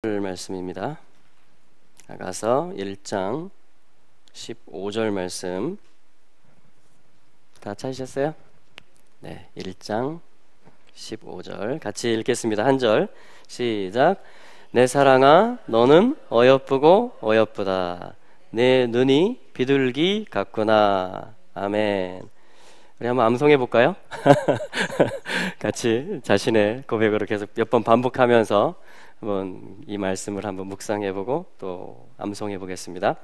말씀입니다. 아가서 1장 15절 말씀 다 찾으셨어요? 네, 1장 15절 같이 읽겠습니다. 한 절 시작. 내 사랑아 너는 어여쁘고 어여쁘다. 내 눈이 비둘기 같구나. 아멘. 우리 한번 암송해 볼까요? 같이 자신의 고백으로 계속 몇 번 반복하면서 한번 이 말씀을 한번 묵상해보고 또 암송해보겠습니다.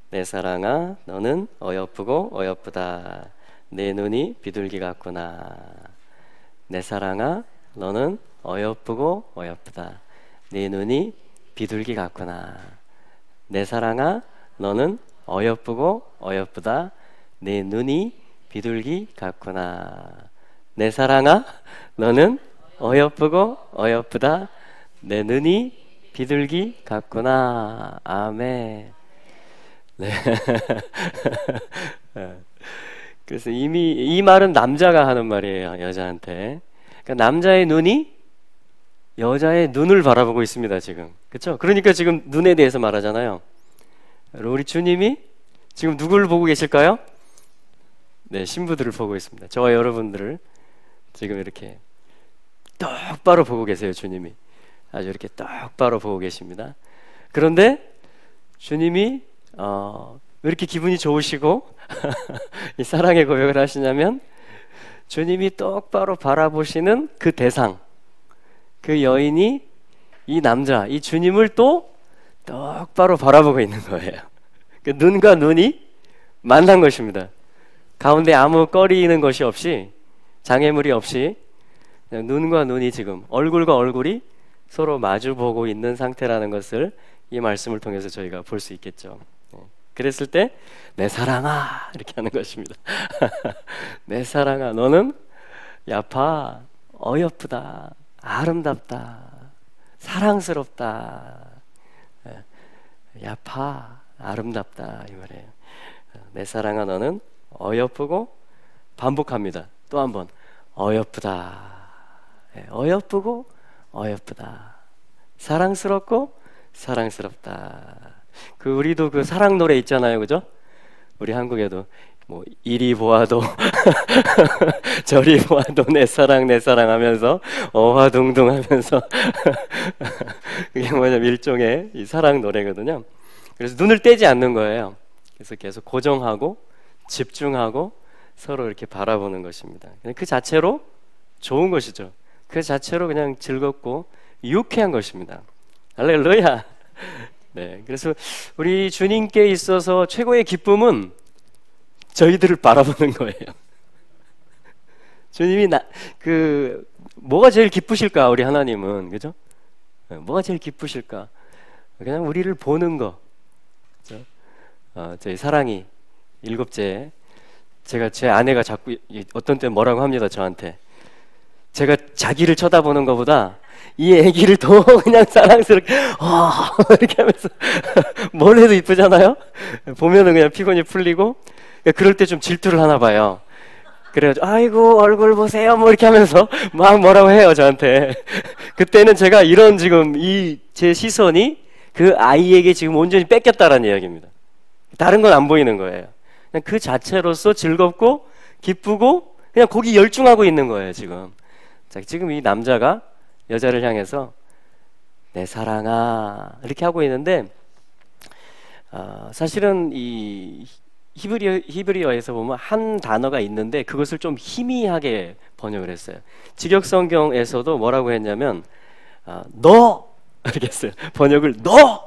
내 사랑아 너는 어여쁘고 어여쁘다. 내 눈이 비둘기 같구나. 내 사랑아 너는 어여쁘고 어여쁘다. 내 눈이 비둘기 같구나. 내 사랑아 너는 어여쁘고 어여쁘다. 내 눈이 비둘기 같구나. 내 사랑아 너는 어여쁘고 어여쁘다. 내 눈이 비둘기 같구나. 아멘. 네. 그래서 이미 이 말은 남자가 하는 말이에요. 여자한테. 그러니까 남자의 눈이 여자의 눈을 바라보고 있습니다. 지금. 그렇죠? 그러니까 지금 눈에 대해서 말하잖아요. 우리 주님이 지금 누구를 보고 계실까요? 네, 신부들을 보고 있습니다. 저와 여러분들을 지금 이렇게 똑바로 보고 계세요. 주님이 아주 이렇게 똑바로 보고 계십니다. 그런데 주님이 왜 이렇게 기분이 좋으시고 이 사랑의 고백을 하시냐면, 주님이 똑바로 바라보시는 그 대상, 그 여인이 이 남자, 이 주님을 또 똑바로 바라보고 있는 거예요. 그 눈과 눈이 만난 것입니다. 가운데 아무 꺼리는 것이 없이, 장애물이 없이 그냥 눈과 눈이 지금 얼굴과 얼굴이 서로 마주보고 있는 상태라는 것을 이 말씀을 통해서 저희가 볼 수 있겠죠. 그랬을 때 내 사랑아 이렇게 하는 것입니다. 내 사랑아 너는 야파, 어여쁘다, 아름답다, 사랑스럽다. 야파, 아름답다 이 말이에요. 내 사랑아 너는 어여쁘고, 반복합니다. 또 한 번 어여쁘다. 어여쁘고 어여쁘다. 사랑스럽고 사랑스럽다. 그 우리도 그 사랑 노래 있잖아요, 그죠? 우리 한국에도 뭐 이리 보아도 저리 보아도 내 사랑 하면서 어화둥둥 하면서 그게 뭐냐면 일종의 이 사랑 노래거든요. 그래서 눈을 떼지 않는 거예요. 그래서 계속 고정하고 집중하고 서로 이렇게 바라보는 것입니다. 그 자체로 좋은 것이죠. 그 자체로 그냥 즐겁고 유쾌한 것입니다. 할렐루야. 네, 그래서 우리 주님께 있어서 최고의 기쁨은 저희들을 바라보는 거예요. 주님이 뭐가 제일 기쁘실까? 우리 하나님은, 그죠? 뭐가 제일 기쁘실까? 그냥 우리를 보는 거. 그죠? 저희 사랑이 7째, 제 아내가 자꾸 어떤 때 뭐라고 합니다. 저한테. 제가 자기를 쳐다보는 것보다 이 애기를 더 그냥 사랑스럽게 이렇게 하면서 뭘 해도 이쁘잖아요. 보면은 그냥 피곤이 풀리고, 그럴 때 좀 질투를 하나 봐요. 그래가지고 아이고 얼굴 보세요 뭐 이렇게 하면서 막 뭐라고 해요 저한테. 그때는 제가 이런 지금 제 시선이 그 아이에게 지금 온전히 뺏겼다라는 이야기입니다. 다른 건 안 보이는 거예요. 그냥 그 자체로서 즐겁고 기쁘고 그냥 거기 열중하고 있는 거예요 지금. 자, 지금 이 남자가 여자를 향해서 내 사랑아 이렇게 하고 있는데, 사실은 이 히브리어에서 보면 한 단어가 있는데 그것을 좀 희미하게 번역을 했어요. 직역성경에서도 뭐라고 했냐면 너 이렇게 했어요. 번역을 너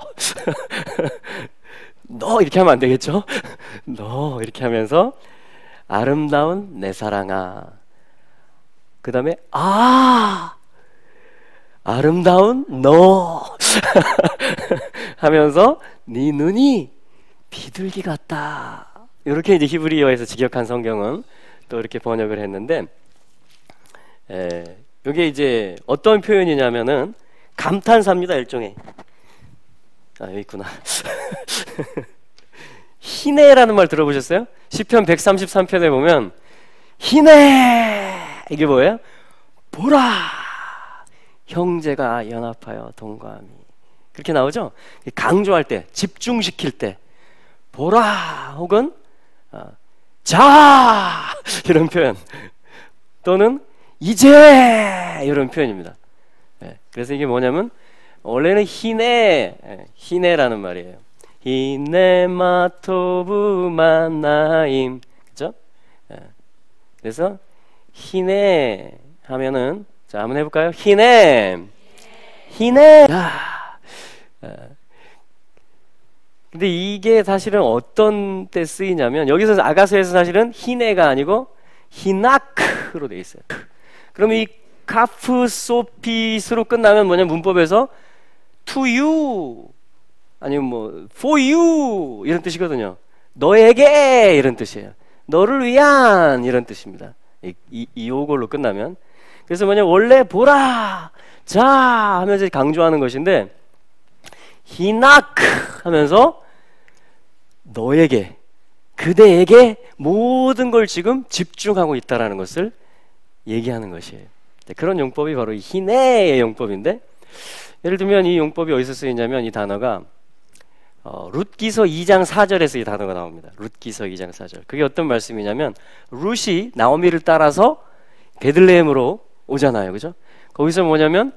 너 이렇게 하면 안 되겠죠? 너 이렇게 하면서 아름다운 내 사랑아, 그 다음에 아름다운 너 하면서 네 눈이 비둘기 같다. 이렇게 이제 히브리어에서 직역한 성경은 또 이렇게 번역을 했는데, 이게 이제 어떤 표현이냐면은 감탄사입니다. 일종의. 여기 있구나. 희내라는 말 들어보셨어요? 시편 133편에 보면 희내, 이게 뭐예요? 보라, 형제가 연합하여 동거함이. 그렇게 나오죠? 강조할 때, 집중시킬 때, 보라 혹은 자 이런 표현, 또는 이제 이런 표현입니다. 그래서 이게 뭐냐면 원래는 히네라는 말이에요. 히네마토브 만나임, 그죠? 그래서 히네 하면은, 자 한번 해볼까요? 히네. 근데 이게 사실은 어떤 때 쓰이냐면, 여기서 아가서에서 사실은 히네가 아니고 히나크로 돼 있어요. 그러면 이 카프 소핏으로 끝나면 뭐냐, 문법에서 to you 아니면 뭐 for you 이런 뜻이거든요. 너에게 이런 뜻이에요. 너를 위한 이런 뜻입니다. 이 요걸로 끝나면. 그래서 뭐냐, 원래 보라 자 하면서 강조하는 것인데, 히나크 하면서 너에게, 그대에게 모든 걸 지금 집중하고 있다라는 것을 얘기하는 것이에요. 그런 용법이 바로 이 히네의 용법인데, 예를 들면 이 용법이 어디서 쓰이냐면, 이 단어가 룻기서 2장 4절에서 이 단어가 나옵니다. 룻기서 2장 4절. 그게 어떤 말씀이냐면, 룻이 나오미를 따라서 베들레헴으로 오잖아요, 그죠? 거기서 뭐냐면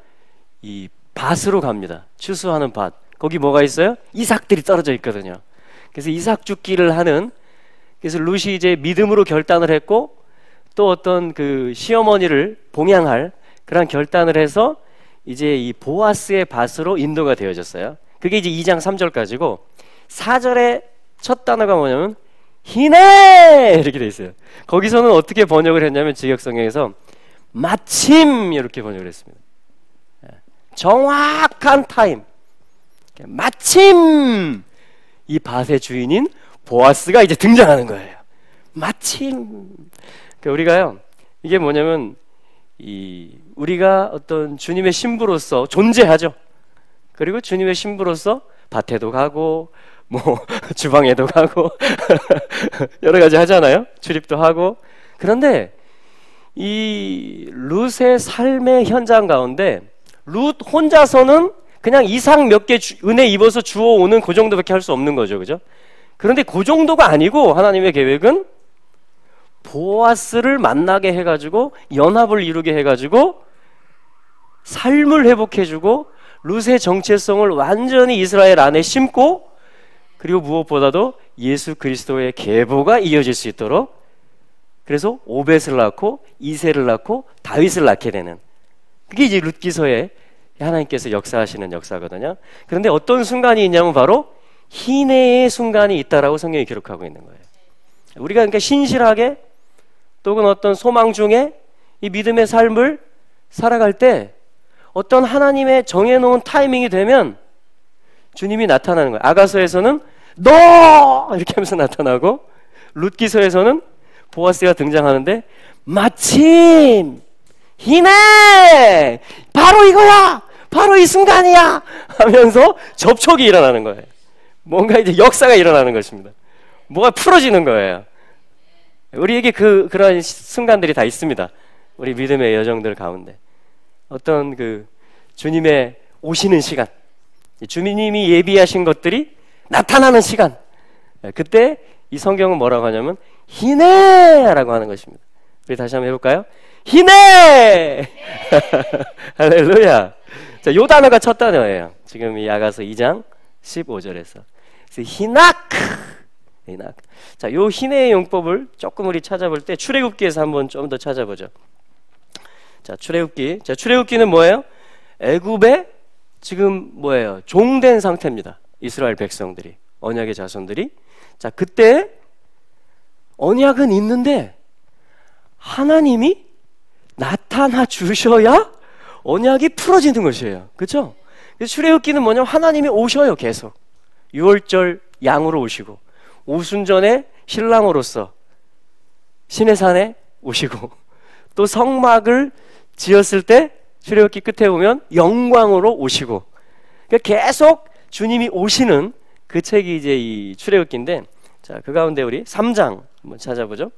이 밭으로 갑니다. 추수하는 밭. 거기 뭐가 있어요? 이삭들이 떨어져 있거든요. 그래서 이삭 줍기를 하는, 그래서 룻이 이제 믿음으로 결단을 했고, 또 어떤 그 시어머니를 봉양할 그런 결단을 해서 이제 이 보아스의 밭으로 인도가 되어졌어요. 그게 이제 2장 3절까지고, 4절의 첫 단어가 뭐냐면 히네 이렇게 돼 있어요. 거기서는 어떻게 번역을 했냐면, 직역성경에서 마침 이렇게 번역을 했습니다. 정확한 타임, 마침 이 밭의 주인인 보아스가 이제 등장하는 거예요. 마침. 그러니까 우리가요, 이게 뭐냐면 우리가 어떤 주님의 신부로서 존재하죠. 그리고 주님의 신부로서 밭에도 가고 뭐 주방에도 가고 여러 가지 하잖아요. 출입도 하고. 그런데 이 룻의 삶의 현장 가운데 룻 혼자서는 그냥 이삭 몇 개 은혜 입어서 주워오는 그 정도밖에 할 수 없는 거죠, 그죠? 그런데 그 정도가 아니고 하나님의 계획은 보아스를 만나게 해가지고 연합을 이루게 해가지고 삶을 회복해주고 룻의 정체성을 완전히 이스라엘 안에 심고, 그리고 무엇보다도 예수 그리스도의 계보가 이어질 수 있도록, 그래서 오벳을 낳고 이새를 낳고 다윗을 낳게 되는, 그게 이제 룻기서에 하나님께서 역사하시는 역사거든요. 그런데 어떤 순간이 있냐면 바로 희내의 순간이 있다라고 성경이 기록하고 있는 거예요. 우리가 그러니까 신실하게 또는 어떤 소망 중에 이 믿음의 삶을 살아갈 때 어떤 하나님의 정해놓은 타이밍이 되면 주님이 나타나는 거예요. 아가서에서는 너! 이렇게 하면서 나타나고, 룻기서에서는 보아스가 등장하는데 마침 희네! 바로 이거야! 바로 이 순간이야! 하면서 접촉이 일어나는 거예요. 뭔가 이제 역사가 일어나는 것입니다. 뭐가 풀어지는 거예요. 우리에게 그런 순간들이 다 있습니다. 우리 믿음의 여정들 가운데 어떤 그 주님의 오시는 시간, 주님이 예비하신 것들이 나타나는 시간, 그때 이 성경은 뭐라고 하냐면 희네라고 하는 것입니다. 우리 다시 한번 해볼까요? 희네! 할렐루야. 자, 요 단어가 첫 단어예요. 지금 이 아가서 2장 15절에서 희나크. 자, 요 희네의 용법을 조금 우리 찾아볼 때 출애굽기에서 한번 좀 더 찾아보죠. 자, 출애굽기. 자, 출애굽기는 뭐예요? 애굽에 지금 뭐예요? 종된 상태입니다. 이스라엘 백성들이, 언약의 자손들이. 자, 그때 언약은 있는데 하나님이 나타나 주셔야 언약이 풀어지는 것이에요. 그렇죠? 그래서 출애굽기는 뭐냐면 하나님이 오셔요. 계속 유월절 양으로 오시고, 오순절에 신랑으로서 시내산에 오시고, 또 성막을 지었을 때 출애굽기 끝에 보면 영광으로 오시고, 그러니까 계속 주님이 오시는 그 책이 이제 이 출애굽기인데, 자, 그 가운데 우리 3장 한번 찾아보죠.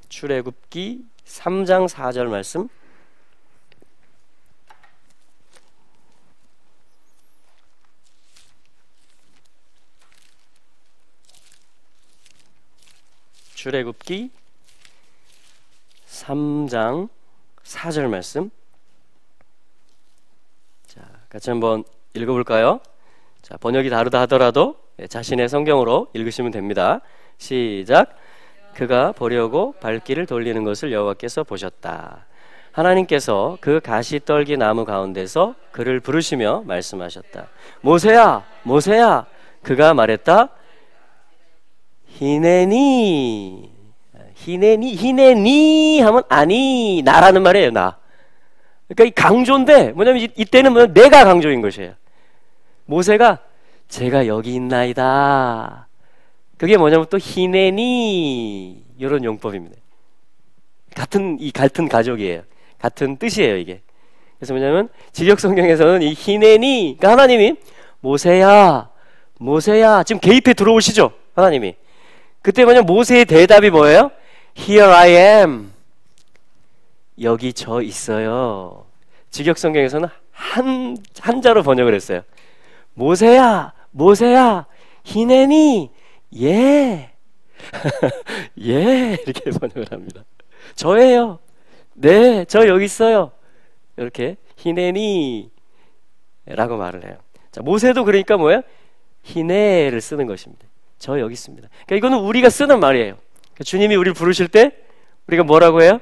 출애굽기 3장 4절 말씀. 출애굽기 3장 4절 말씀. 자, 같이 한번 읽어볼까요? 자, 번역이 다르다 하더라도 자신의 성경으로 읽으시면 됩니다. 시작. 그가 보려고 발길을 돌리는 것을 여호와께서 보셨다. 하나님께서 그 가시떨기 나무 가운데서 그를 부르시며 말씀하셨다. 모세야, 모세야. 그가 말했다. 히네니. 히네니 하면 아니, 나라는 말이에요, 나. 그러니까 이 강조인데 뭐냐면 이때는 뭐냐면 내가 강조인 것이에요. 모세가 제가 여기 있나이다. 그게 뭐냐면 또 히네니 이런 용법입니다. 같은 가족이에요. 같은 뜻이에요, 이게. 그래서 뭐냐면 직역 성경에서는 이 히네니, 그러니까 하나님이 모세야, 모세야 지금 개입해 들어오시죠, 하나님이. 그때 뭐냐면 모세의 대답이 뭐예요? Here I am. 여기 저 있어요. 직역 성경에서는 한자로 번역을 했어요. 모세야, 모세야, 히네니, 예. 예, 이렇게 번역을 합니다. 저예요. 네, 저 여기 있어요. 이렇게 히네니 라고 말을 해요. 자, 모세도 그러니까 뭐예요? 히네를 쓰는 것입니다. 저 여기 있습니다. 그러니까 이거는 우리가 쓰는 말이에요. 그러니까 주님이 우리를 부르실 때 우리가 뭐라고 해요?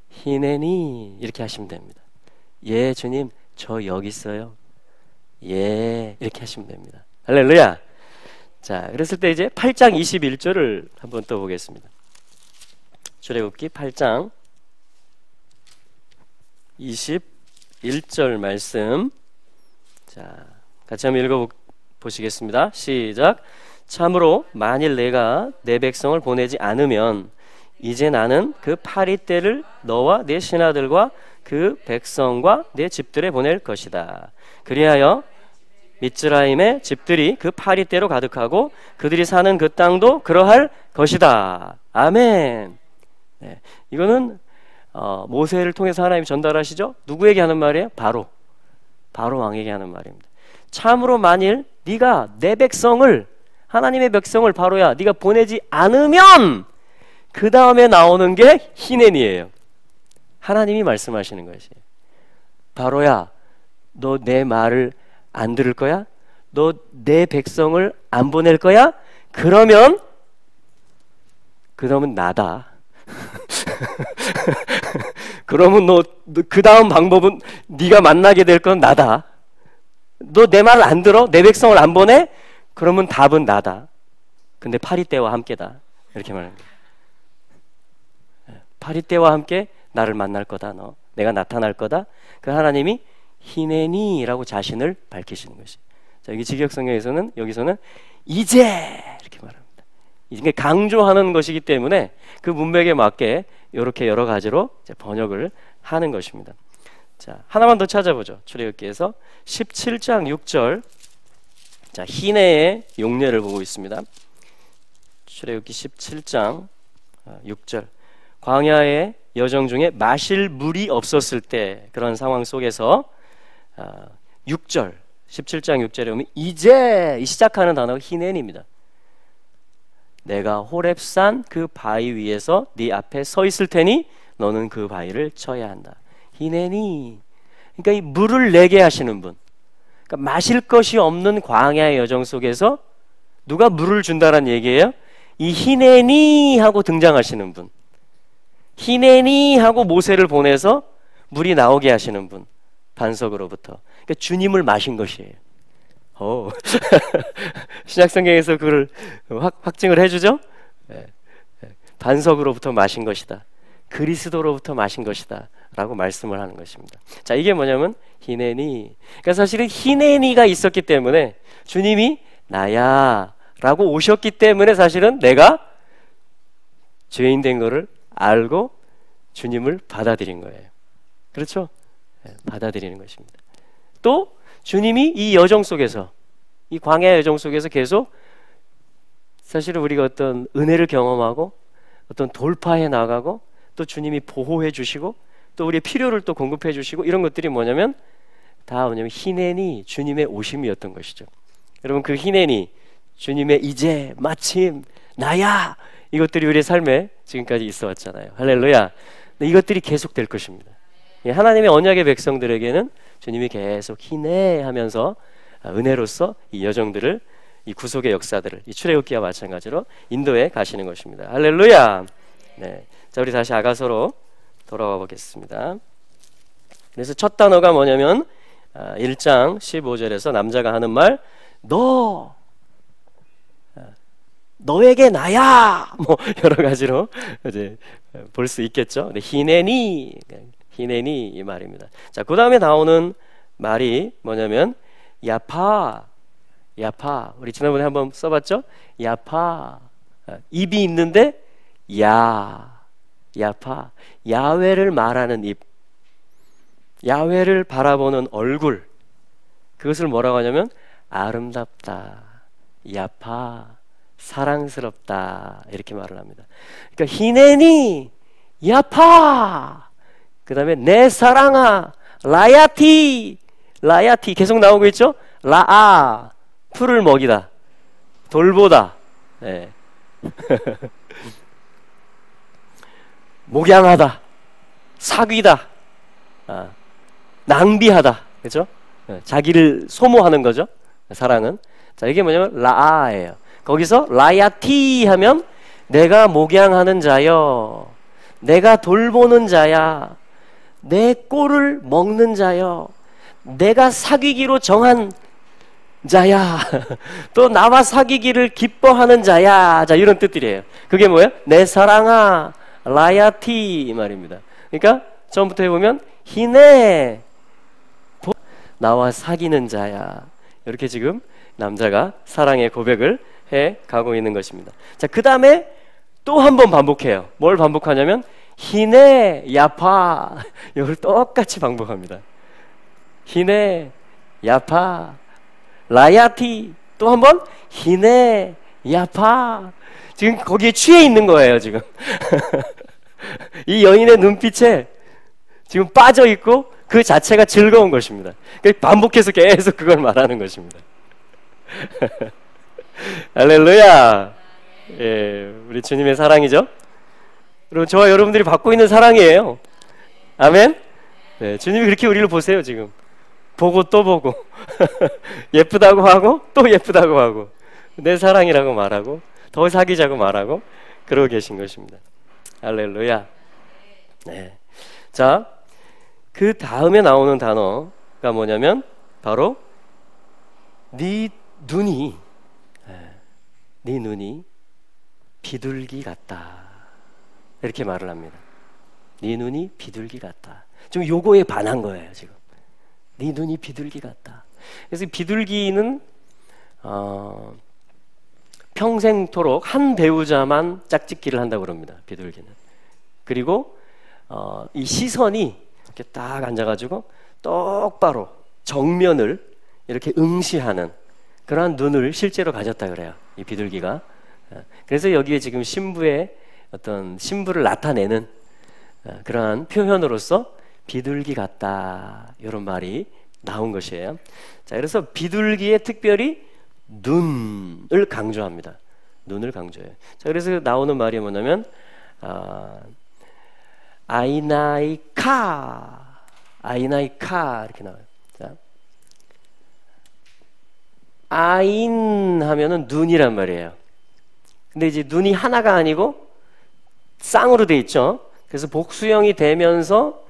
히네니 이렇게 하시면 됩니다. 예, 주님, 저 여기 있어요. 예, 이렇게 하시면 됩니다. 할렐루야. 자, 그랬을 때 이제 8장 21절을 한번 또 보겠습니다. 출애굽기 8장 21절 말씀. 자, 같이 한번 읽어보시겠습니다. 시작. 참으로 만일 내가 내 백성을 보내지 않으면 이제 나는 그 파리떼를 너와 내 신하들과 그 백성과 내 집들에 보낼 것이다. 그리하여 미츠라임의 집들이 그 파리떼로 가득하고 그들이 사는 그 땅도 그러할 것이다. 아멘. 네, 이거는 모세를 통해서 하나님이 전달하시죠. 누구에게 하는 말이에요? 바로 왕에게 하는 말입니다. 참으로 만일 네가 내 백성을, 하나님의 백성을 바로야 네가 보내지 않으면 그 다음에 나오는 게 히넨이에요. 하나님이 말씀하시는 것이에요. 바로야, 너 내 말을 안 들을 거야? 너 내 백성을 안 보낼 거야? 그러면 나다. 그러면 너 그 다음 방법은 네가 만나게 될 건 나다. 너 내 말을 안 들어? 내 백성을 안 보내? 그러면 답은 나다. 근데 파리떼와 함께다. 이렇게 말합니다. 파리떼와 함께 나를 만날 거다. 너 내가 나타날 거다. 그 하나님이 히네니라고 자신을 밝히시는 것이. 자, 여기 직역성경에서는 여기서는 이제 이렇게 말합니다. 이게 강조하는 것이기 때문에 그 문맥에 맞게 이렇게 여러 가지로 이제 번역을 하는 것입니다. 자, 하나만 더 찾아보죠. 출애굽기에서 17장 6절. 자, 히네의 용례를 보고 있습니다. 출애굽기 17장 6절. 광야의 여정 중에 마실 물이 없었을 때 그런 상황 속에서 6절, 17장 6절에 보면 이제 시작하는 단어가 히넨입니다. 내가 호렙산 그 바위 위에서 네 앞에 서 있을 테니 너는 그 바위를 쳐야 한다. 히넨이, 그러니까 이 물을 내게 하시는 분, 그러니까 마실 것이 없는 광야의 여정 속에서 누가 물을 준다는 얘기예요? 이 히넨이 하고 등장하시는 분, 히넨이 하고 모세를 보내서 물이 나오게 하시는 분, 반석으로부터. 그러니까 주님을 마신 것이에요. 신약성경에서 그걸 확증을 해주죠. 반석으로부터 마신 것이다. 그리스도로부터 마신 것이다 라고 말씀을 하는 것입니다. 자, 이게 뭐냐면 히네니, 그러니까 사실은 히네니가 있었기 때문에 주님이 나야 라고 오셨기 때문에 사실은 내가 죄인 된 거를 알고 주님을 받아들인 거예요. 그렇죠? 받아들이는 것입니다. 또 주님이 이 여정 속에서, 이 광야 여정 속에서 계속 사실은 우리가 어떤 은혜를 경험하고 어떤 돌파해 나가고 또 주님이 보호해 주시고 또 우리의 필요를 또 공급해 주시고 이런 것들이 뭐냐면 다 뭐냐면 히넨이 주님의 오심이었던 것이죠. 여러분, 그 히넨이 주님의 이제 마침 나야 이것들이 우리의 삶에 지금까지 있어 왔잖아요. 할렐루야. 이것들이 계속 될 것입니다. 하나님의 언약의 백성들에게는 주님이 계속 희내하면서 은혜로서 이 여정들을, 이 구속의 역사들을, 이 출애굽기와 마찬가지로 인도해 가시는 것입니다. 할렐루야. 네. 자, 우리 다시 아가서로 돌아가 보겠습니다. 그래서 첫 단어가 뭐냐면 1장 15절에서 남자가 하는 말, 너에게 나야, 뭐 여러 가지로 이제 볼 수 있겠죠. 근데 히네니 이 말입니다. 자, 그 다음에 나오는 말이 뭐냐면 야파. 우리 지난번에 한번 써봤죠? 야파. 입이 있는데 야파. 야훼를 말하는 입, 야훼를 바라보는 얼굴, 그것을 뭐라고 하냐면 아름답다, 야파, 사랑스럽다, 이렇게 말을 합니다. 그러니까 히네니 야파, 그 다음에 내 사랑아 라야티 계속 나오고 있죠. 라아, 풀을 먹이다, 돌보다, 네. 목양하다, 사귀다, 낭비하다, 그렇죠? 자기를 소모하는 거죠. 사랑은. 자, 이게 뭐냐면 라아예요. 거기서 라야티 하면 내가 목양하는 자여, 내가 돌보는 자야, 내 꼴을 먹는 자여, 내가 사귀기로 정한 자야, 또 나와 사귀기를 기뻐하는 자야. 자, 이런 뜻들이에요. 그게 뭐예요? 내 사랑아 라야티 이 말입니다. 그러니까 처음부터 해보면 히네, 나와 사귀는 자야. 이렇게 지금 남자가 사랑의 고백을 해 가고 있는 것입니다. 자, 그 다음에 또 한 번 반복해요. 뭘 반복하냐면 히네 야파, 이걸 똑같이 반복합니다. 히네 야파 라야티, 또 한 번 히네 야파. 지금 거기에 취해 있는 거예요 지금. 이 여인의 눈빛에 지금 빠져 있고 그 자체가 즐거운 것입니다. 반복해서 계속 그걸 말하는 것입니다. 할렐루야. 예, 우리 주님의 사랑이죠. 그리고 저와 여러분들이 받고 있는 사랑이에요. 아멘. 네, 주님이 그렇게 우리를 보세요. 지금 보고 또 보고 예쁘다고 하고 또 예쁘다고 하고 내 사랑이라고 말하고 더 사귀자고 말하고 그러고 계신 것입니다. 할렐루야. 네. 자, 그 다음에 나오는 단어가 뭐냐면 바로 네 눈이 비둘기 같다, 이렇게 말을 합니다. 네 눈이 비둘기 같다. 지금 요거에 반한 거예요 지금. 네 눈이 비둘기 같다. 그래서 비둘기는 평생토록 한 배우자만 짝짓기를 한다고 그럽니다. 비둘기는. 그리고 이 시선이 이렇게 딱 앉아가지고 똑바로 정면을 이렇게 응시하는 그러한 눈을 실제로 가졌다 그래요, 이 비둘기가. 그래서 여기에 지금 신부의 어떤 신부를 나타내는 그러한 표현으로서 비둘기 같다, 이런 말이 나온 것이에요. 자, 그래서 비둘기에 특별히 눈을 강조합니다. 눈을 강조해요. 자, 그래서 나오는 말이 뭐냐면 아이나이카 이렇게 나와요. 자, 아인 하면은 눈이란 말이에요. 근데 이제 눈이 하나가 아니고 쌍으로 돼 있죠. 그래서 복수형이 되면서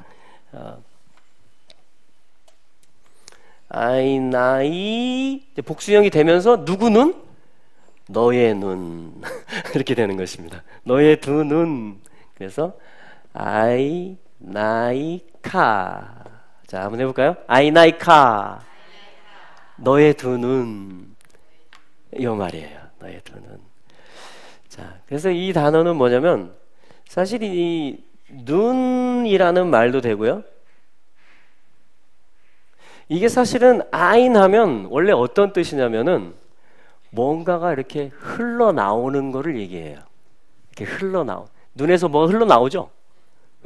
아이나이 복수형이 되면서 누구 눈? 너의 눈 이렇게 되는 것입니다. 너의 두 눈. 그래서 아이나이카. 자, 한번 해볼까요? 아이나이카, 너의 두 눈, 이 말이에요. 너의 두 눈. 자, 그래서 이 단어는 뭐냐면 사실 이 눈이라는 말도 되고요, 이게 사실은 아인 하면 원래 어떤 뜻이냐면은 뭔가가 이렇게 흘러나오는 거를 얘기해요. 이렇게 흘러나오, 눈에서 뭐 흘러나오죠?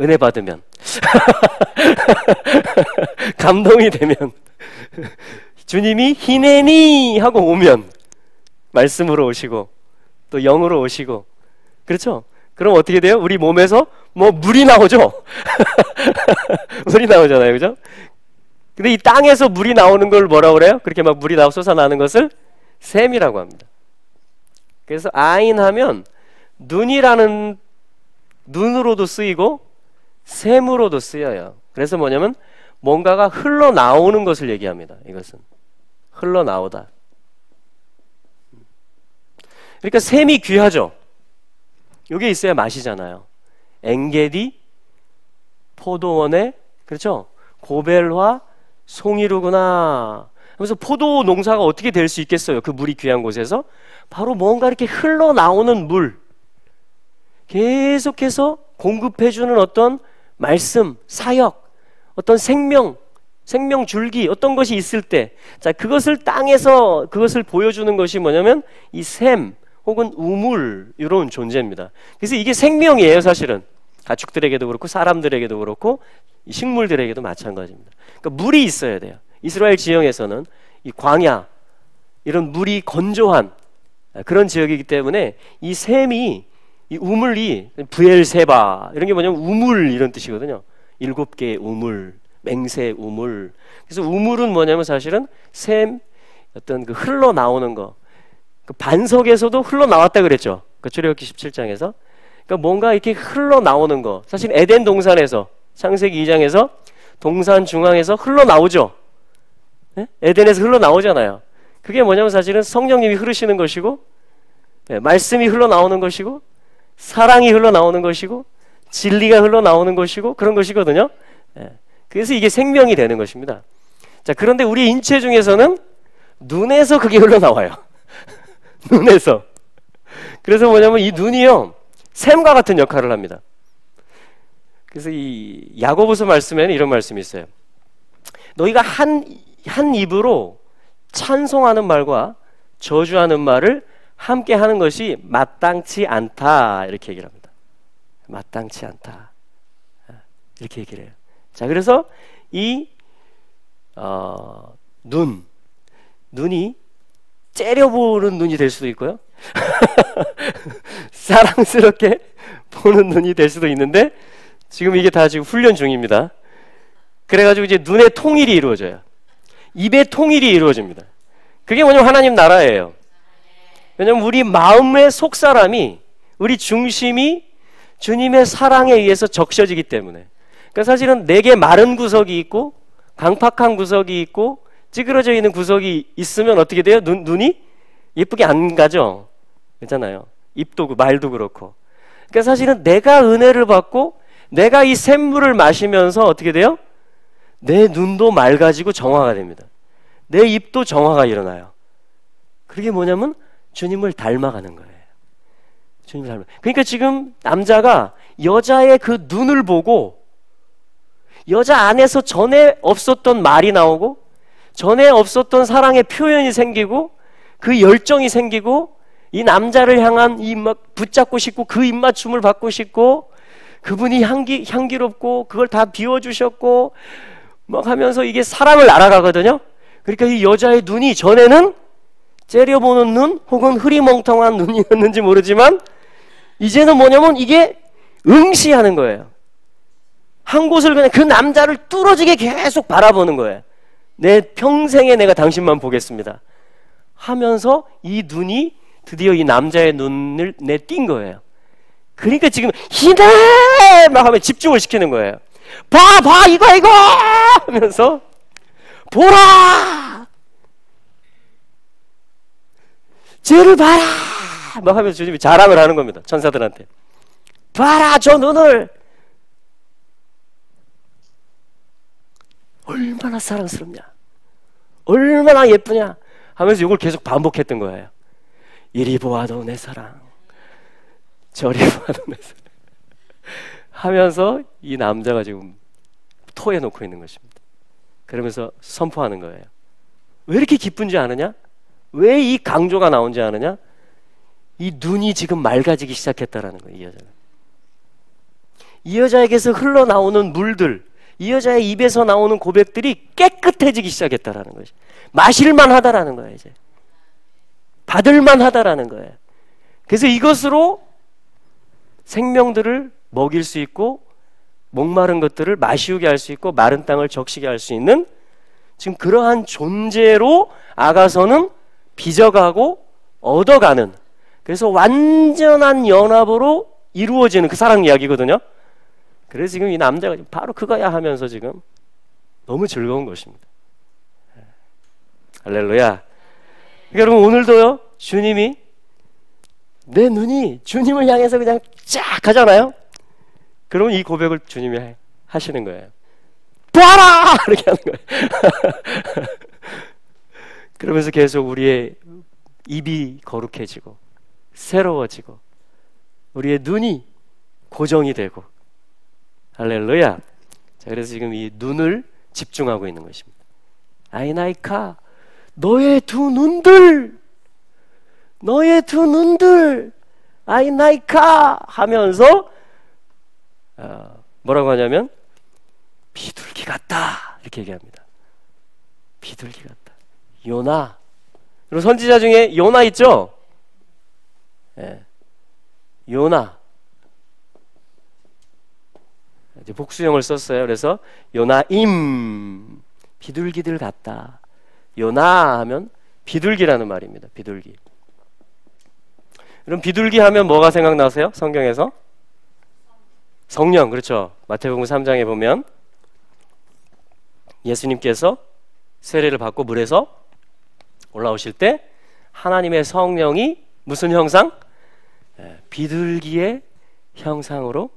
은혜 받으면 감동이 되면 주님이 히네니 하고 오면 말씀으로 오시고 또 영으로 오시고 그렇죠? 그럼 어떻게 돼요? 우리 몸에서 뭐 물이 나오죠? 물이 나오잖아요. 그죠? 근데 이 땅에서 물이 나오는 걸 뭐라고 그래요? 그렇게 막 물이 솟아나는 것을 샘이라고 합니다. 그래서 아인 하면 눈이라는, 눈으로도 쓰이고 샘으로도 쓰여요. 그래서 뭐냐면 뭔가가 흘러나오는 것을 얘기합니다. 이것은 흘러나오다. 그러니까 샘이 귀하죠. 이게 있어야 마시잖아요. 엔게디, 포도원에, 그렇죠? 고벨화, 송이루구나. 그래서 포도 농사가 어떻게 될 수 있겠어요? 그 물이 귀한 곳에서 바로 뭔가 이렇게 흘러나오는 물, 계속해서 공급해주는 어떤 말씀, 사역, 어떤 생명 줄기, 어떤 것이 있을 때, 자, 그것을 땅에서 그것을 보여주는 것이 뭐냐면 이 샘 혹은 우물, 이런 존재입니다. 그래서 이게 생명이에요. 사실은 가축들에게도 그렇고 사람들에게도 그렇고 식물들에게도 마찬가지입니다. 그러니까 물이 있어야 돼요. 이스라엘 지형에서는 이 광야, 이런 물이 건조한 그런 지역이기 때문에 이 샘이, 이 우물이, 부엘세바 이런 게 뭐냐면 우물, 이런 뜻이거든요. 7개의 우물, 맹세 우물. 그래서 우물은 뭐냐면 사실은 샘, 어떤 그 흘러나오는 거, 그 반석에서도 흘러나왔다 그랬죠. 그 출애굽기 17장에서. 그러니까 뭔가 이렇게 흘러나오는 거. 사실 에덴 동산에서, 창세기 2장에서 동산 중앙에서 흘러나오죠. 네? 에덴에서 흘러나오잖아요. 그게 뭐냐면 사실은 성령님이 흐르시는 것이고, 네, 말씀이 흘러나오는 것이고, 사랑이 흘러나오는 것이고, 진리가 흘러나오는 것이고, 그런 것이거든요. 네. 그래서 이게 생명이 되는 것입니다. 자, 그런데 우리 인체 중에서는 눈에서 그게 흘러나와요. 눈에서. 그래서 뭐냐면 이 눈이요, 샘과 같은 역할을 합니다. 그래서 이 야고보서 말씀에는 이런 말씀이 있어요. 너희가 한 입으로 찬송하는 말과 저주하는 말을 함께 하는 것이 마땅치 않다, 이렇게 얘기를 합니다. 마땅치 않다, 이렇게 얘기를 해요. 자, 그래서 이 눈이 째려보는 눈이 될 수도 있고요. 사랑스럽게 보는 눈이 될 수도 있는데, 지금 이게 다 지금 훈련 중입니다. 그래가지고 이제 눈의 통일이 이루어져요. 입의 통일이 이루어집니다. 그게 뭐냐면 하나님 나라예요. 왜냐면 우리 마음의 속사람이, 우리 중심이 주님의 사랑에 의해서 적셔지기 때문에. 그러니까 사실은 내게 마른 구석이 있고 강팍한 구석이 있고 찌그러져 있는 구석이 있으면 어떻게 돼요? 눈이 예쁘게 안 가죠. 그렇잖아요. 입도 말도 그렇고. 그러니까 사실은 내가 은혜를 받고 내가 이 샘물을 마시면서 어떻게 돼요? 내 눈도 맑아지고 정화가 됩니다. 내 입도 정화가 일어나요. 그게 뭐냐면 주님을 닮아가는 거예요. 주님을 닮아. 그러니까 지금 남자가 여자의 그 눈을 보고 여자 안에서 전에 없었던 말이 나오고 전에 없었던 사랑의 표현이 생기고 그 열정이 생기고 이 남자를 향한 이 막 붙잡고 싶고 그 입맞춤을 받고 싶고 그분이 향기롭고 그걸 다 비워주셨고 막 하면서 이게 사랑을 알아가거든요. 그러니까 이 여자의 눈이 전에는 째려보는 눈 혹은 흐리멍텅한 눈이었는지 모르지만 이제는 뭐냐면 이게 응시하는 거예요. 한 곳을 그냥 그 남자를 뚫어지게 계속 바라보는 거예요. 내 평생에 내가 당신만 보겠습니다 하면서 이 눈이 드디어 이 남자의 눈을 내띈 거예요. 그러니까 지금 희대 막 하면 집중을 시키는 거예요. 봐 이거 하면서 보라 쟤를 봐라 막 하면서 주님이 자랑을 하는 겁니다. 천사들한테 봐라 저 눈을 얼마나 사랑스럽냐 얼마나 예쁘냐 하면서 이걸 계속 반복했던 거예요. 이리 보아도 내 사랑 저리 보아도 내 사랑 하면서 이 남자가 지금 토해놓고 있는 것입니다. 그러면서 선포하는 거예요. 왜 이렇게 기쁜지 아느냐? 왜 이 강조가 나온지 아느냐? 이 눈이 지금 맑아지기 시작했다라는 거예요. 이 여자는. 이 여자에게서 흘러나오는 물들, 이 여자의 입에서 나오는 고백들이 깨끗해지기 시작했다라는 거죠. 마실만 하다라는 거예요. 이제 받을만 하다라는 거예요. 그래서 이것으로 생명들을 먹일 수 있고 목마른 것들을 마시우게 할 수 있고 마른 땅을 적시게 할 수 있는 지금 그러한 존재로 아가서는 빚어가고 얻어가는, 그래서 완전한 연합으로 이루어지는 그 사랑 이야기거든요. 그래서 지금 이 남자가 바로 그거야 하면서 지금 너무 즐거운 것입니다. 할렐루야. 여러분 오늘도요, 주님이 내 눈이 주님을 향해서 그냥 쫙 가잖아요. 그러면 이 고백을 주님이 하시는 거예요. 봐라! 이렇게 하는 거예요. 그러면서 계속 우리의 입이 거룩해지고 새로워지고 우리의 눈이 고정이 되고, 할렐루야. 자, 그래서 지금 이 눈을 집중하고 있는 것입니다. 아이나이카, 너의 두 눈들, 너의 두 눈들, 아이나이카 하면서 뭐라고 하냐면 비둘기 같다 이렇게 얘기합니다. 비둘기 같다. 요나. 그리고 선지자 중에 요나 있죠? 예. 요나. 이제 복수형을 썼어요. 그래서 요나임, 비둘기들 같다. 요나 하면 비둘기라는 말입니다. 비둘기. 그럼 비둘기 하면 뭐가 생각나세요? 성경에서? 성령. 그렇죠. 마태복음 3장에 보면 예수님께서 세례를 받고 물에서 올라오실 때 하나님의 성령이 무슨 형상? 비둘기의 형상으로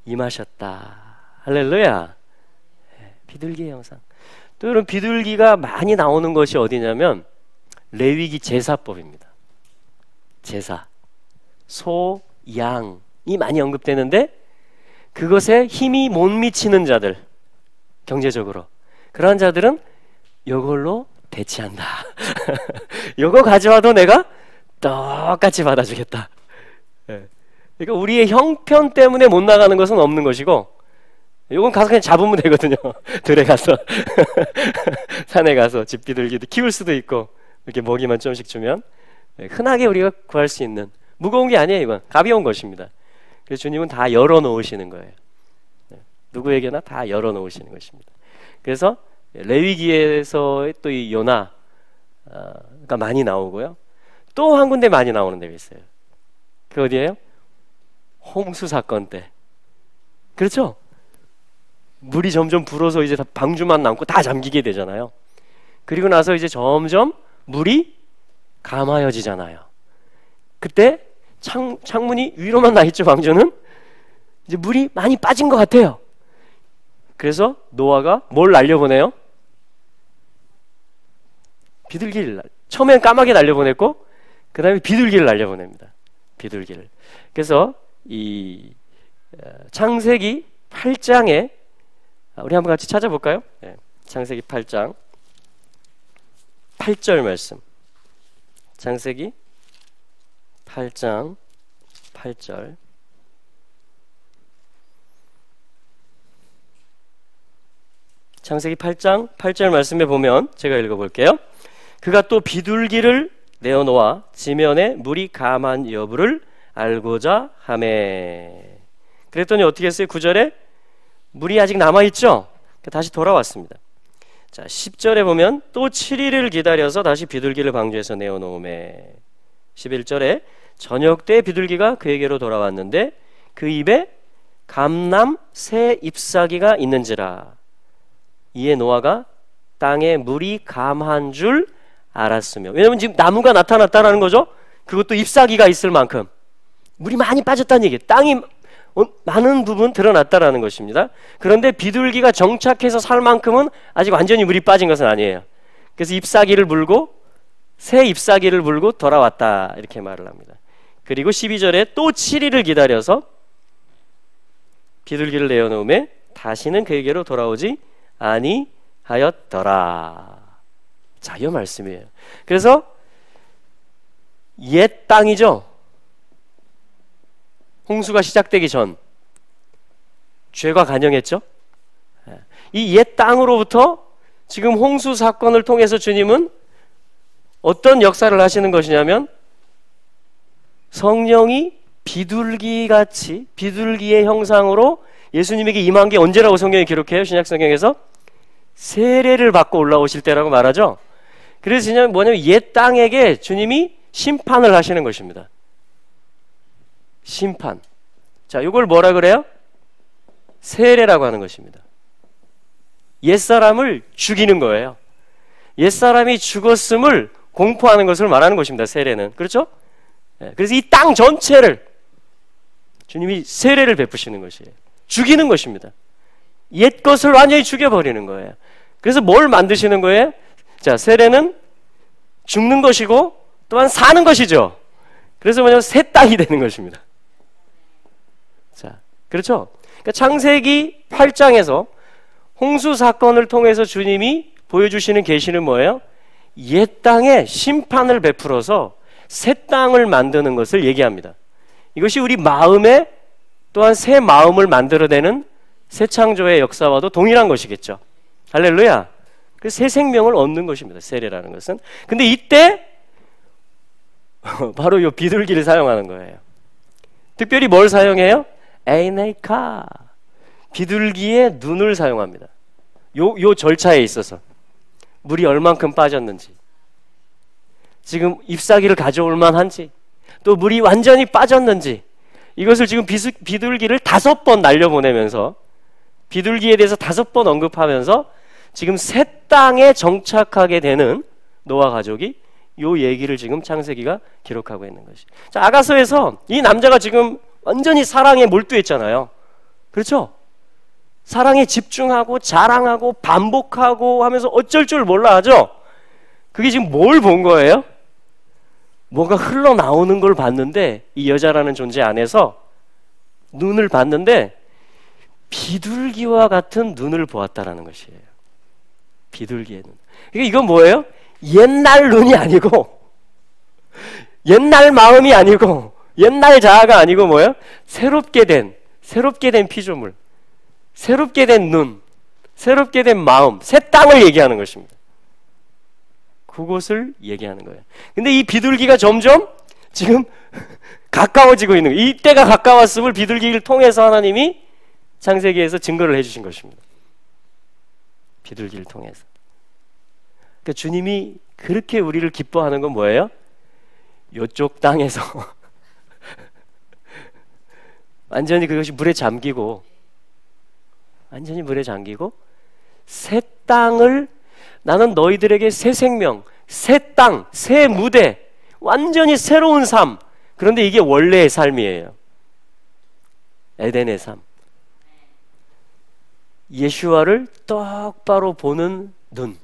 임하셨다. 할렐루야. 비둘기의 형상. 또 여러분, 비둘기가 많이 나오는 것이 어디냐면 레위기 제사법입니다. 제사. 소, 양이 많이 언급되는데 그것에 힘이 못 미치는 자들, 경제적으로 그러한 자들은 이걸로 대치한다. 이거 가져와도 내가 똑같이 받아주겠다. 그러니까 우리의 형편 때문에 못 나가는 것은 없는 것이고, 이건 가서 그냥 잡으면 되거든요. 들에 가서 산에 가서 집비둘기도 키울 수도 있고, 이렇게 먹이만 좀씩 주면 흔하게 우리가 구할 수 있는, 무거운 게 아니에요. 이건 가벼운 것입니다. 그래서 주님은 다 열어놓으시는 거예요. 누구에게나 다 열어놓으시는 것입니다. 그래서 레위기에서의 또 이 요나가 많이 나오고요. 또 한 군데 많이 나오는 데가 있어요. 그 어디예요? 홍수 사건 때. 그렇죠? 물이 점점 불어서 이제 다 방주만 남고 다 잠기게 되잖아요. 그리고 나서 이제 점점 물이 감하여지잖아요. 그때 창문이 위로만 나 있죠. 방주는 이제 물이 많이 빠진 것 같아요. 그래서 노아가 뭘 날려보내요? 비둘기를. 처음엔 까마귀 날려보냈고 그 다음에 비둘기를 날려보냅니다. 비둘기를. 그래서 이 창세기 8장에 우리 한번 같이 찾아볼까요? 네. 창세기 8장 8절 말씀. 창세기 8장 8절. 창세기 8장 8절 말씀에 보면 제가 읽어볼게요. 그가 또 비둘기를 내어놓아 지면에 물이 감한 여부를 알고자 하매. 그랬더니 어떻게 했어요? 9절에 물이 아직 남아있죠? 다시 돌아왔습니다. 자, 10절에 보면 또 7일을 기다려서 다시 비둘기를 방주에서 내어놓으매. 11절에 저녁 때 비둘기가 그에게로 돌아왔는데 그 입에 감람 새 잎사귀가 있는지라. 이에 노아가 땅에 물이 감한 줄 알았으며. 왜냐면 지금 나무가 나타났다는 거죠. 그것도 잎사귀가 있을 만큼 물이 많이 빠졌다는 얘기예요. 땅이 많은 부분 드러났다라는 것입니다. 그런데 비둘기가 정착해서 살 만큼은 아직 완전히 물이 빠진 것은 아니에요. 그래서 잎사귀를 물고 새 잎사귀를 물고 돌아왔다 이렇게 말을 합니다. 그리고 12절에 또 7일을 기다려서 비둘기를 내어놓음에 다시는 그에게로 돌아오지 아니하였더라. 자, 이 말씀이에요. 그래서 옛 땅이죠. 홍수가 시작되기 전 죄가 간영했죠. 이 옛 땅으로부터 지금 홍수 사건을 통해서 주님은 어떤 역사를 하시는 것이냐면 성령이 비둘기 같이 비둘기의 형상으로 예수님에게 임한 게 언제라고 성경이 기록해요? 신약 성경에서 세례를 받고 올라오실 때라고 말하죠. 그래서 그냥 뭐냐면 옛 땅에게 주님이 심판을 하시는 것입니다. 심판. 자, 이걸 뭐라 그래요? 세례라고 하는 것입니다. 옛사람을 죽이는 거예요. 옛사람이 죽었음을 공포하는 것을 말하는 것입니다. 세례는. 그렇죠? 그래서 이 땅 전체를 주님이 세례를 베푸시는 것이에요. 죽이는 것입니다. 옛 것을 완전히 죽여버리는 거예요. 그래서 뭘 만드시는 거예요? 자, 세례는 죽는 것이고 또한 사는 것이죠. 그래서 뭐냐면 새 땅이 되는 것입니다. 자, 그렇죠? 그러니까 창세기 8장에서 홍수 사건을 통해서 주님이 보여주시는 계시는 뭐예요? 옛 땅에 심판을 베풀어서 새 땅을 만드는 것을 얘기합니다. 이것이 우리 마음에 또한 새 마음을 만들어내는 새 창조의 역사와도 동일한 것이겠죠. 할렐루야. 그래서 새 생명을 얻는 것입니다. 세례라는 것은. 근데 이때 바로 이 비둘기를 사용하는 거예요. 특별히 뭘 사용해요? 에이네카. 비둘기의 눈을 사용합니다. 요 절차에 있어서 물이 얼만큼 빠졌는지, 지금 잎사귀를 가져올 만한지, 또 물이 완전히 빠졌는지, 이것을 지금 비둘기를 5번 날려보내면서 비둘기에 대해서 5번 언급하면서 지금 새 땅에 정착하게 되는 노아 가족이 요 얘기를 지금 창세기가 기록하고 있는 것이. 자, 아가서에서 이 남자가 지금 완전히 사랑에 몰두했잖아요. 그렇죠? 사랑에 집중하고 자랑하고 반복하고 하면서 어쩔 줄 몰라 하죠? 그게 지금 뭘 본 거예요? 뭐가 흘러나오는 걸 봤는데, 이 여자라는 존재 안에서 눈을 봤는데 비둘기와 같은 눈을 보았다라는 것이에요. 비둘기의 눈. 그러니까 이건 뭐예요? 옛날 눈이 아니고, 옛날 마음이 아니고, 옛날 자아가 아니고 뭐예요? 새롭게 된 피조물, 새롭게 된 눈, 새롭게 된 마음, 새 땅을 얘기하는 것입니다. 그곳을 얘기하는 거예요. 근데 이 비둘기가 점점 지금 가까워지고 있는 거예요. 이때가 가까웠음을 비둘기를 통해서 하나님이 창세기에서 증거를 해주신 것입니다. 비둘기를 통해서. 그러니까 주님이 그렇게 우리를 기뻐하는 건 뭐예요? 이쪽 땅에서 완전히 그것이 물에 잠기고, 완전히 물에 잠기고 새 땅을, 나는 너희들에게 새 생명, 새 땅, 새 무대, 완전히 새로운 삶. 그런데 이게 원래의 삶이에요. 에덴의 삶. 예수와를 똑바로 보는 눈.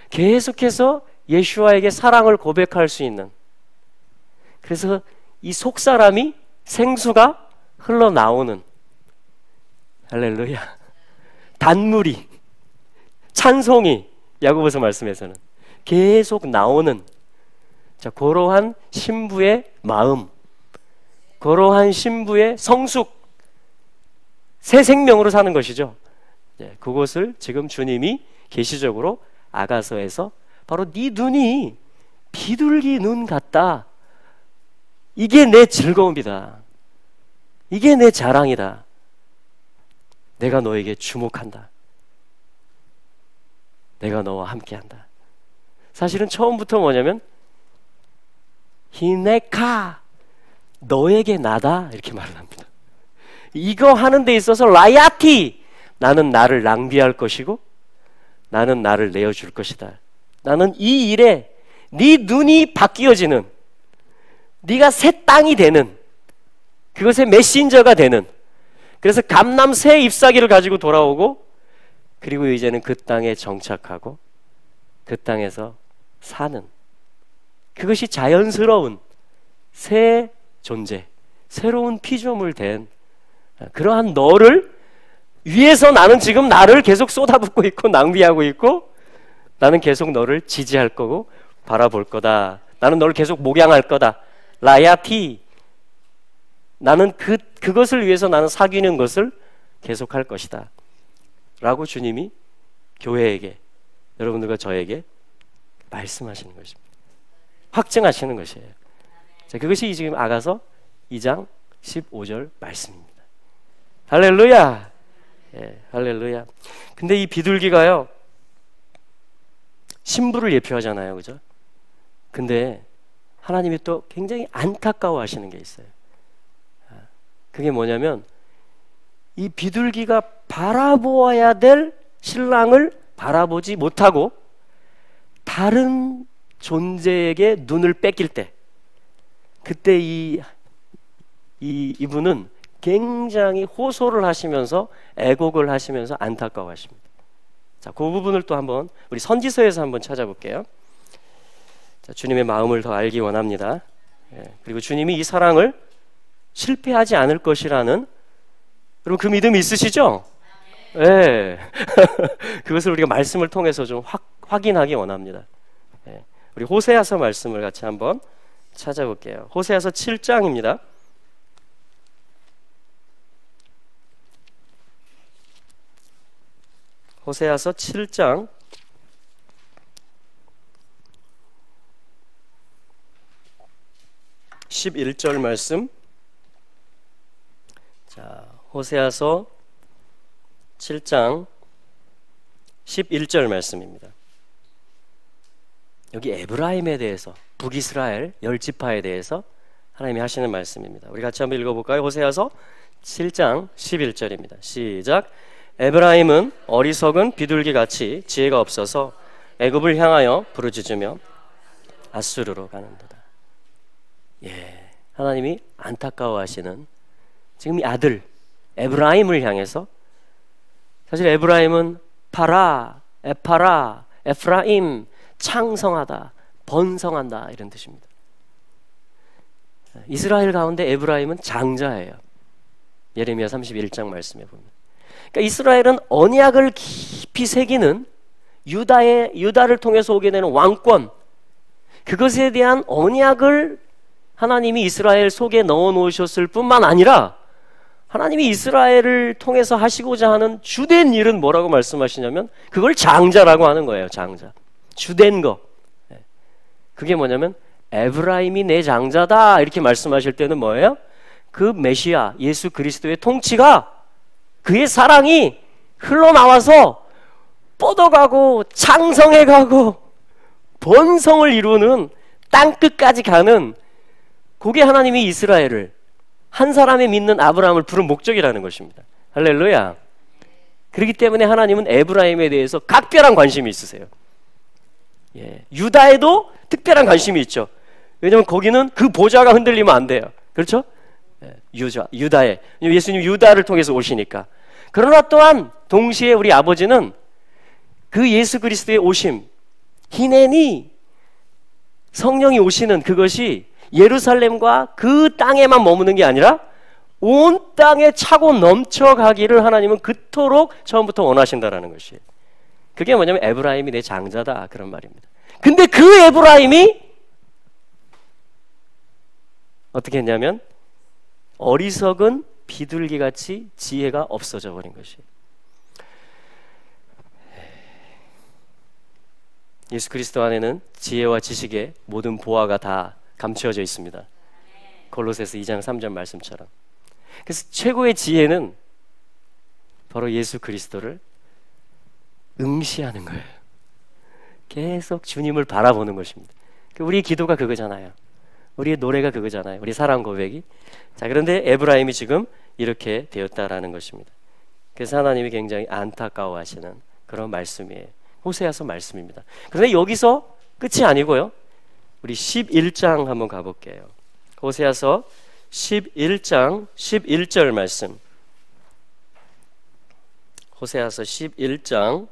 계속해서 예수와에게 사랑을 고백할 수 있는. 그래서 이 속사람이, 생수가 흘러나오는. 할렐루야. 단물이, 찬송이, 야고보서 말씀에서는 계속 나오는, 자, 그러한 신부의 마음, 그러한 신부의 성숙, 새 생명으로 사는 것이죠. 네, 그것을 지금 주님이 계시적으로 아가서에서 바로 네 눈이 비둘기 눈 같다, 이게 내 즐거움이다, 이게 내 자랑이다, 내가 너에게 주목한다, 내가 너와 함께한다. 사실은 처음부터 뭐냐면 히네카, 너에게 나다, 이렇게 말을 합니다. 이거 하는 데 있어서 라야티, 나는 나를 낭비할 것이고 나는 나를 내어줄 것이다. 나는 이 일에 네 눈이 바뀌어지는, 네가 새 땅이 되는, 그것의 메신저가 되는, 그래서 감람 새 잎사귀를 가지고 돌아오고, 그리고 이제는 그 땅에 정착하고 그 땅에서 사는, 그것이 자연스러운 새 존재, 새로운 피조물 된 그러한 너를 위해서 나는 지금 나를 계속 쏟아붓고 있고 낭비하고 있고, 나는 계속 너를 지지할 거고 바라볼 거다. 나는 너를 계속 목양할 거다. 라야티, 나는 그것을 위해서 나는 사귀는 것을 계속할 것이다 라고 주님이 교회에게, 여러분들과 저에게 말씀하시는 것입니다. 확증하시는 것이에요. 자, 그것이 지금 아가서 2장 15절 말씀입니다. 할렐루야. 예, 할렐루야. 근데 이 비둘기가요, 신부를 예표하잖아요. 그죠? 근데 하나님이 또 굉장히 안타까워 하시는 게 있어요. 그게 뭐냐면, 이 비둘기가 바라보아야 될 신랑을 바라보지 못하고 다른 존재에게 눈을 뺏길 때, 그때 이분은 굉장히 호소를 하시면서 애곡을 하시면서 안타까워하십니다. 자, 그 부분을 또 한번 우리 선지서에서 한번 찾아볼게요. 자, 주님의 마음을 더 알기 원합니다. 예, 그리고 주님이 이 사랑을 실패하지 않을 것이라는, 여러분 그 믿음이 있으시죠? 예. 그것을 우리가 말씀을 통해서 좀 확인하기 원합니다. 예. 우리 호세아서 말씀을 같이 한번 찾아볼게요. 호세아서 7장입니다. 호세아서 7장 11절 말씀. 자, 호세아서 7장 11절 말씀입니다. 여기 에브라임에 대해서, 북이스라엘 10지파에 대해서 하나님이 하시는 말씀입니다. 우리 같이 한번 읽어볼까요? 호세아서 7장 11절입니다. 시작. 에브라임은 어리석은 비둘기같이 지혜가 없어서 애굽을 향하여 부르짖으며 아수르로 가는도다. 예, 하나님이 안타까워하시는 지금 이 아들 에브라임을 향해서, 사실 에브라임은 파라, 에파라, 에프라임, 창성하다, 번성한다 이런 뜻입니다. 이스라엘 가운데 에브라임은 장자예요. 예레미야 31장 말씀에 보면. 그러니까 이스라엘은 언약을 깊이 새기는 유다를 통해서 오게 되는 왕권, 그것에 대한 언약을 하나님이 이스라엘 속에 넣어 놓으셨을 뿐만 아니라 하나님이 이스라엘을 통해서 하시고자 하는 주된 일은 뭐라고 말씀하시냐면 그걸 장자라고 하는 거예요. 장자. 주된 거. 그게 뭐냐면 에브라임이 내 장자다 이렇게 말씀하실 때는 뭐예요? 그 메시아 예수 그리스도의 통치가, 그의 사랑이 흘러나와서 뻗어가고 창성해가고 번성을 이루는 땅끝까지 가는, 그게 하나님이 이스라엘을, 한 사람의 믿는 아브라함을 부른 목적이라는 것입니다. 할렐루야. 그렇기 때문에 하나님은 에브라임에 대해서 각별한 관심이 있으세요. 예, 유다에도 특별한 관심이 있죠. 왜냐하면 거기는 그 보좌가 흔들리면 안 돼요. 그렇죠? 예, 유다에, 예수님 유다를 통해서 오시니까. 그러나 또한 동시에 우리 아버지는 그 예수 그리스도의 오심, 희년이 성령이 오시는 그것이 예루살렘과 그 땅에만 머무는 게 아니라 온 땅에 차고 넘쳐가기를 하나님은 그토록 처음부터 원하신다라는 것이, 그게 뭐냐면 에브라임이 내 장자다 그런 말입니다. 근데 그 에브라임이 어떻게 했냐면 어리석은 비둘기같이 지혜가 없어져 버린 것이. 예수 그리스도 안에는 지혜와 지식의 모든 보화가 다 감추어져 있습니다. 골로새서 2장 3절 말씀처럼. 그래서 최고의 지혜는 바로 예수 그리스도를 응시하는 거예요. 계속 주님을 바라보는 것입니다. 우리의 기도가 그거잖아요. 우리의 노래가 그거잖아요. 우리 사랑 고백이. 자, 그런데 에브라임이 지금 이렇게 되었다라는 것입니다. 그래서 하나님이 굉장히 안타까워하시는 그런 말씀이에요. 호세아서 말씀입니다. 그런데 여기서 끝이 아니고요. 우리 11장 한번 가볼게요. 호세아서 11장 11절 말씀. 호세아서 11장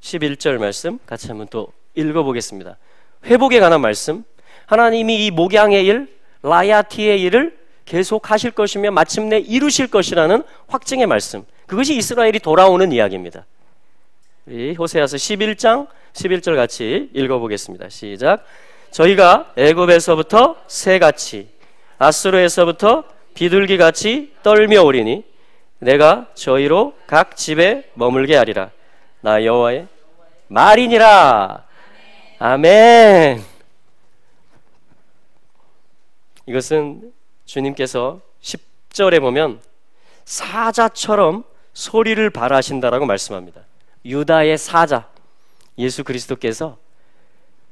11절 말씀 같이 한번 또 읽어보겠습니다. 회복에 관한 말씀. 하나님이 이 목양의 일, 라야티의 일을 계속 하실 것이며 마침내 이루실 것이라는 확증의 말씀. 그것이 이스라엘이 돌아오는 이야기입니다. 우리 호세아서 11장 11절 같이 읽어보겠습니다. 시작. 저희가 애굽에서부터 새같이 아수르에서부터 비둘기같이 떨며 오리니 내가 저희로 각 집에 머물게 하리라. 나 여호와의 말이니라. 아멘. 이것은 주님께서 10절에 보면 사자처럼 소리를 발하신다라고 말씀합니다. 유다의 사자 예수 그리스도께서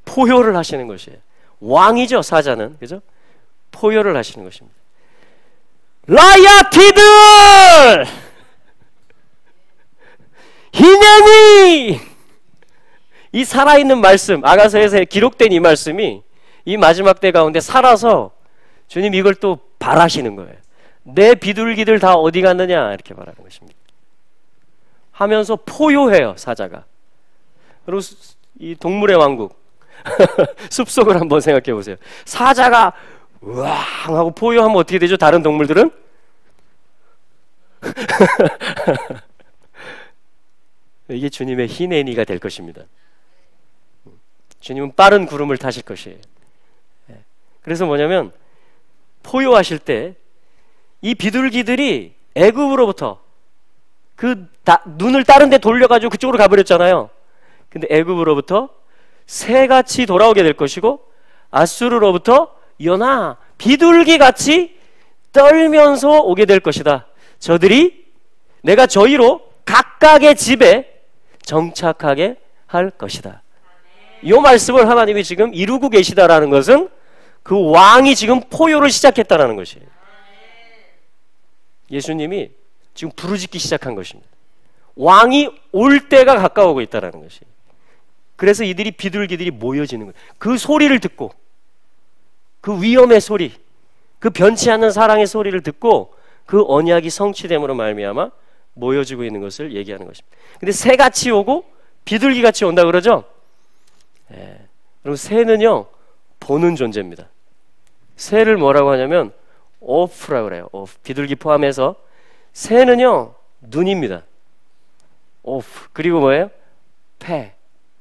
포효를 하시는 것이에요. 왕이죠, 사자는. 그죠? 포효를 하시는 것입니다. 라야티들! 히네니! 이 살아있는 말씀, 아가서에서 기록된 이 말씀이 이 마지막 때 가운데 살아서 주님 이걸 또 발하시는 거예요. 내 비둘기들 다 어디 갔느냐 이렇게 말하는 것입니다. 하면서 포효해요, 사자가. 그리고 이 동물의 왕국 숲속을 한번 생각해 보세요. 사자가 우왕 하고 포효하면 어떻게 되죠? 다른 동물들은? 이게 주님의 히네니가 될 것입니다. 주님은 빠른 구름을 타실 것이에요. 그래서 뭐냐면 포효하실 때 이 비둘기들이 애굽으로부터 눈을 다른 데 돌려가지고 그쪽으로 가버렸잖아요. 근데 애굽으로부터 새같이 돌아오게 될 것이고 아수르로부터 연하 비둘기같이 떨면서 오게 될 것이다. 저들이 내가 저희로 각각의 집에 정착하게 할 것이다. 이 말씀을 하나님이 지금 이루고 계시다라는 것은 그 왕이 지금 포효를 시작했다라는 것이에요. 예수님이 지금 부르짖기 시작한 것입니다. 왕이 올 때가 가까워오고 있다는 것이에요. 그래서 이들이 비둘기들이 모여지는 거예요. 그 소리를 듣고 그 위엄의 소리, 그 변치 않는 사랑의 소리를 듣고 그 언약이 성취됨으로 말미암아 모여지고 있는 것을 얘기하는 것입니다. 근데 새같이 오고 비둘기같이 온다 그러죠? 그럼 새는요 보는 존재입니다. 새를 뭐라고 하냐면 오프라고 그래요. 오프. 비둘기 포함해서 새는요 눈입니다. 오프. 그리고 뭐예요? 폐,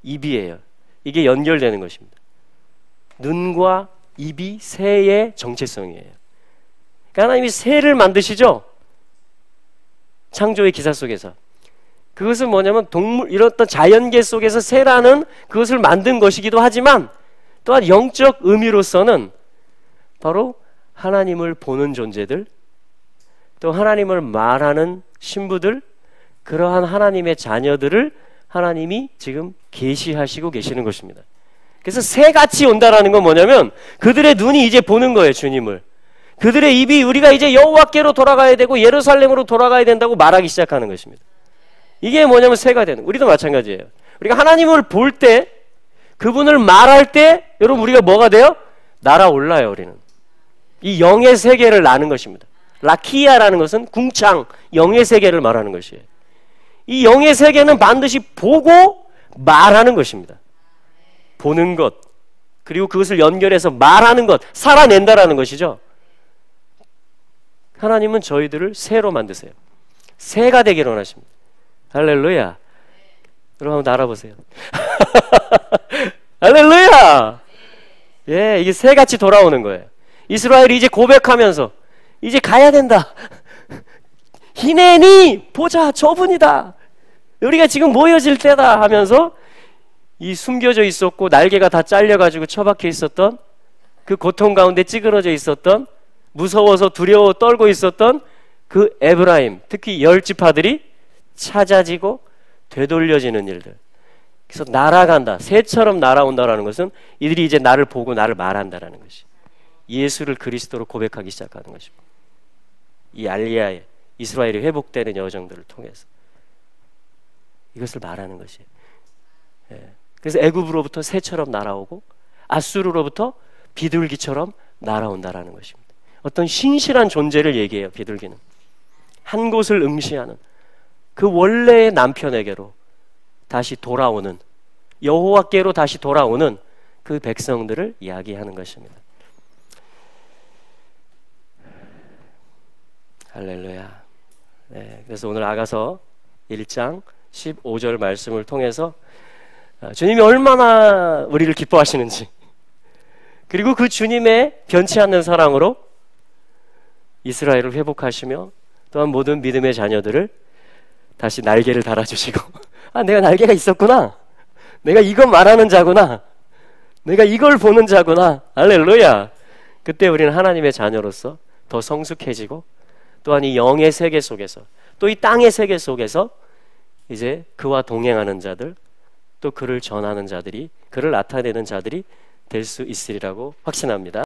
입이에요. 이게 연결되는 것입니다. 눈과 입이 새의 정체성이에요. 그러니까 하나님이 새를 만드시죠? 창조의 기사 속에서. 그것은 뭐냐면 동물, 이런 어떤 자연계 속에서 새라는 그것을 만든 것이기도 하지만 또한 영적 의미로서는 바로 하나님을 보는 존재들, 또 하나님을 말하는 신부들, 그러한 하나님의 자녀들을 하나님이 지금 계시하시고 계시는 것입니다. 그래서 새같이 온다라는 건 뭐냐면 그들의 눈이 이제 보는 거예요, 주님을. 그들의 입이 우리가 이제 여호와께로 돌아가야 되고 예루살렘으로 돌아가야 된다고 말하기 시작하는 것입니다. 이게 뭐냐면 새가 되는, 우리도 마찬가지예요. 우리가 하나님을 볼 때, 그분을 말할 때 여러분 우리가 뭐가 돼요? 날아올라요. 우리는 이 영의 세계를 나는 것입니다. 라키아라는 것은 궁창, 영의 세계를 말하는 것이에요. 이 영의 세계는 반드시 보고 말하는 것입니다. 보는 것, 그리고 그것을 연결해서 말하는 것, 살아낸다라는 것이죠. 하나님은 저희들을 새로 만드세요. 새가 되기를 원하십니다. 할렐루야. 여러분 한번 알아보세요. 할렐루야. 예, 이게 새같이 돌아오는 거예요. 이스라엘이 이제 고백하면서 이제 가야 된다. 히네니 보자, 저분이다. 우리가 지금 모여질 때다 하면서 이 숨겨져 있었고 날개가 다 잘려가지고 처박혀 있었던 그 고통 가운데 찌그러져 있었던 무서워서 두려워 떨고 있었던 그 에브라임, 특히 10지파들이 찾아지고 되돌려지는 일들. 그래서 날아간다, 새처럼 날아온다라는 것은 이들이 이제 나를 보고 나를 말한다라는 것이, 예수를 그리스도로 고백하기 시작하는 것입니다. 이 알리야의 이스라엘이 회복되는 여정들을 통해서 이것을 말하는 것이에요. 그래서 애굽으로부터 새처럼 날아오고 아수르로부터 비둘기처럼 날아온다라는 것입니다. 어떤 신실한 존재를 얘기해요. 비둘기는 한 곳을 응시하는 그 원래의 남편에게로 다시 돌아오는, 여호와께로 다시 돌아오는 그 백성들을 이야기하는 것입니다. 할렐루야. 네, 그래서 오늘 아가서 1장 15절 말씀을 통해서 주님이 얼마나 우리를 기뻐하시는지, 그리고 그 주님의 변치 않는 사랑으로 이스라엘을 회복하시며 또한 모든 믿음의 자녀들을 다시 날개를 달아주시고 아, 내가 날개가 있었구나, 내가 이거 말하는 자구나, 내가 이걸 보는 자구나. 할렐루야. 그때 우리는 하나님의 자녀로서 더 성숙해지고 또한 이 영의 세계 속에서 또 이 땅의 세계 속에서 이제 그와 동행하는 자들 또 그를 전하는 자들이 그를 나타내는 자들이 될 수 있으리라고 확신합니다.